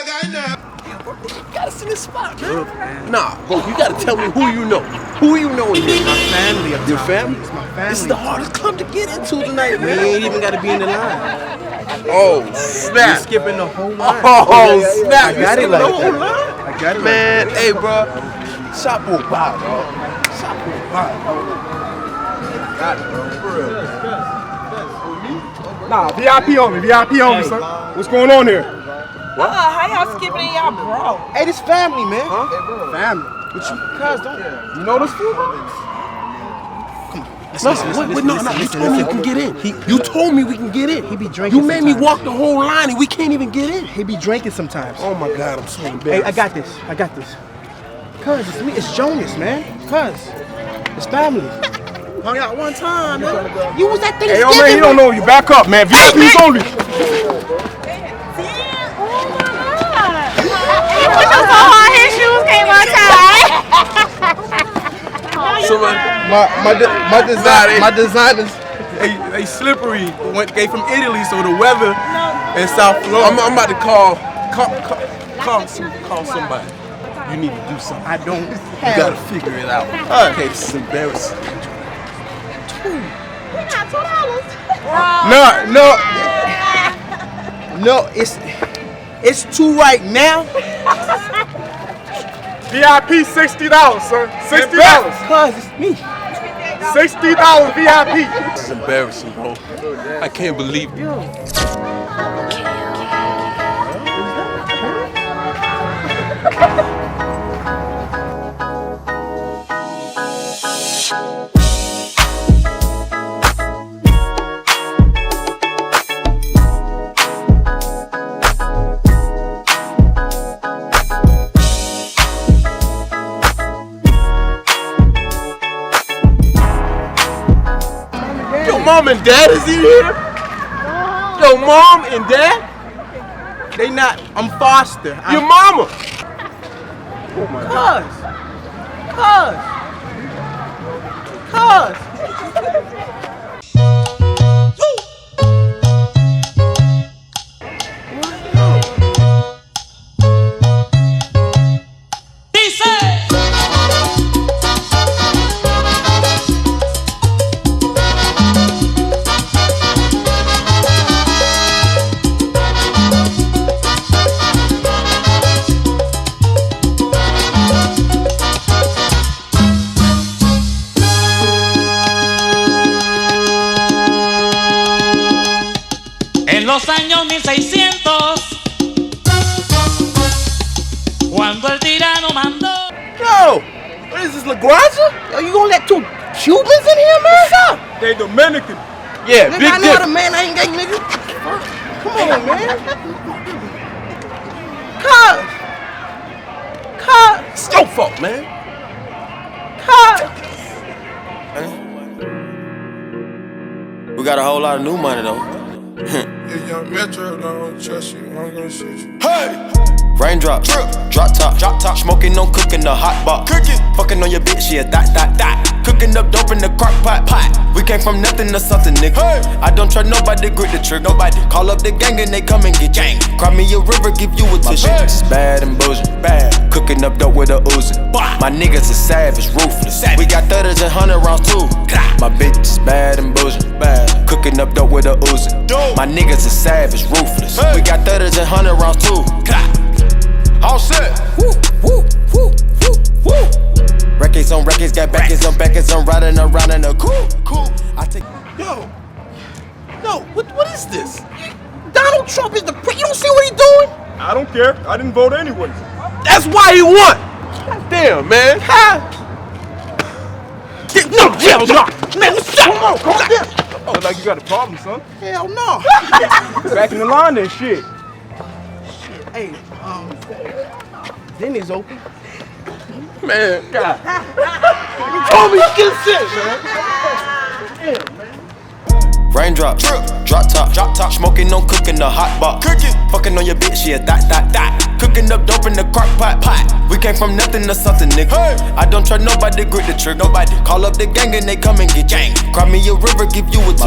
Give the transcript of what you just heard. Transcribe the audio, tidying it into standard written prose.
You got us in this spot, man. Nah, bro, you gotta tell me who you know. Who you know in here? My family. Your family? It's my family. This is the hardest club to get into tonight, man. We ain't even gotta be in the line. Oh, snap. You're skipping the whole line. Oh, snap. I got it like that. Line? I got it. Man, like hey, bro. Shop will buy, bro. Shop will buy, bro. Got it, bro. For real. Nah, VIP on me, son. What's going on here? How y'all skipping in y'all bro? Hey, this family, man. Huh? Family. But you, cuz, don't. You know this fool? No, you told me we can get in. You told me we can get in. He be drinking. You made me walk the whole line and we can't even get in. He be drinking sometimes. Oh my God, I'm so embarrassed. Hey, I got this. Cuz, it's me. It's Jonas, man. Cuz, it's family. Hung out one time, man. You was at Thanksgiving. Hey, yo, man, he don't know you. Back up, man. VIP's only. So my designers, They slippery. Came from Italy, so the weather in South Florida. I'm about to call somebody. You need to do something. I don't You have. gotta figure it out. Okay, this is embarrassing. No, it's two right now. VIP $60, son. $60. Cuz, it's me. $60 VIP. This is embarrassing, bro. I can't believe it. Your mom and dad is in here? Your mom and dad? They not. I'm foster. Your mama? Cuz. En los años 1600, cuando el tirano mandó. Yo, what is this, La Granja? Yo, you gonna let two Cubans in here, man? They Dominican. Yeah, Nigga, big I know the dip. man ain't gay, nigga. Come on, man. Cuz. It's your fault, man. We got a whole lot of new money though. If young Metro don't trust you, I'm gonna shoot you. Hey! Raindrop, drop top, smoking on cooking the hot box. Fucking on your bitch, yeah, that. Cooking up dope in the crock pot. We came from nothing to something, nigga. Hey. I don't try nobody, grip the trick. Nobody call up the gang and they come and get gang. Cry me a river, give you a tissue. My bitch is bad and bullshit. Cooking up dope with a Uzi. My niggas is savage, ruthless. We got 30s and 100 rounds too. My bitch is bad and bullshit. Cooking up dope with a Uzi. My niggas is savage, ruthless. We got 30s and 100 rounds too. All set. Records on records, got backers on backers. I'm riding around in a cool. I take. Yo, what is this? Donald Trump is the you don't see what he doing? I don't care. I didn't vote anyways. That's why he won. Damn, man. No, man, what's up? Come on. Look like you got a problem, son. Hell no. Back in the line then, shit. Hey, Denny's open. Man, God. You told me to get shit, man. Raindrop, drop top, smoking on cooking the hot box. Fucking on your bitch, yeah, that. Cooking up dope in the crock pot. We came from nothing to something, nigga. I don't try nobody, grip the trick. Nobody call up the gang and they come and get gang. Cry me a river, give you a tissue.